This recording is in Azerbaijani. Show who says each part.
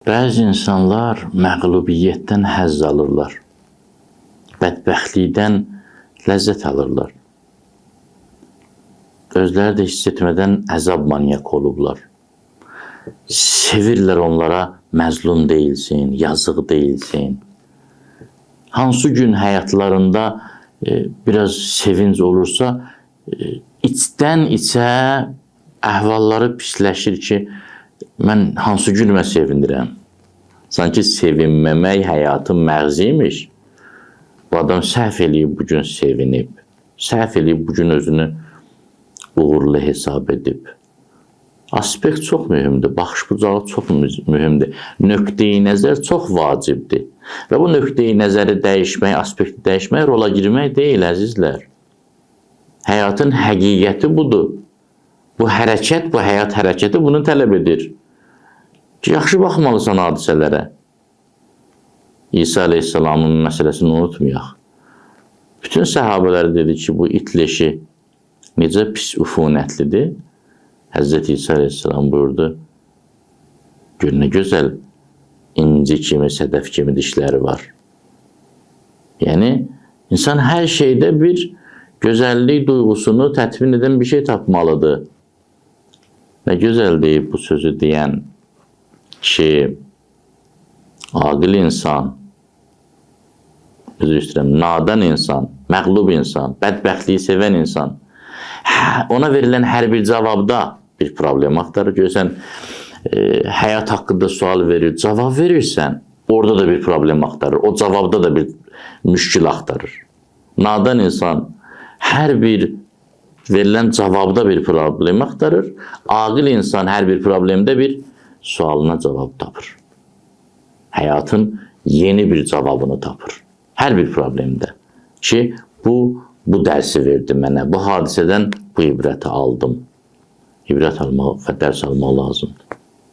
Speaker 1: Bəzi insanlar məğlubiyyətdən həzz alırlar. Bədbəxtlikdən ləzzət alırlar. Özləri də hiss etmədən əzab manyak olublar. Sevirlər onlara məzlum deyilsin, yazıq deyilsin. Hansı gün həyatlarında biraz sevinç olursa, içdən içə əhvalları pisləşir ki, mən hansı günümə sevindirəm? Sanki sevinməmək həyatın məğziymiş. Bu adam səhv eləyib bugün sevinib. Səhv eləyib bugün özünü uğurlu hesab edib. Aspekt çox mühümdür, baxış bucağı çox mühümdür. Nöqteyi nəzər çox vacibdir. Və bu nöqteyi nəzəri dəyişmək, aspekti dəyişmək, rola girmək deyil, əzizlər. Həyatın həqiqəti budur. Bu hərəkət, bu həyat hərəkəti bunu tələb edir. Ki, yaxşı baxmalısan hadisələrə. İsa Aleyhisselamın məsələsini unutmayaq. Bütün səhabələr dedi ki, bu itləşi necə pis üfunətlidir. Həzrəti İsa Aleyhisselam buyurdu, gör nə gözəl inci kimi, sədəf kimi dişləri var. Yəni, insan hər şeydə bir gözəllik duyğusunu tətmin edən bir şey tapmalıdır. Nə gözəl deyib bu sözü deyən ki, aqil insan, üzr istəyirəm, nadan insan, məğlub insan, bədbəxtliyi sevən insan, ona verilən hər bir cavabda bir problem axtarır. Görürsən, həyat haqqında sual verir, cavab verirsən, orada da bir problem axtarır, o cavabda da bir müşkil axtarır. Nadan insan hər bir verilən cavabda bir problem axtarır, aqil insan hər bir problemdə bir sualına cavab tapır. Həyatın yeni bir cavabını tapır. Hər bir problemdə. Ki, bu dərsi verdi mənə. Bu hadisədən bu ibrəti aldım. İbrət almaq və dərs almaq lazımdır.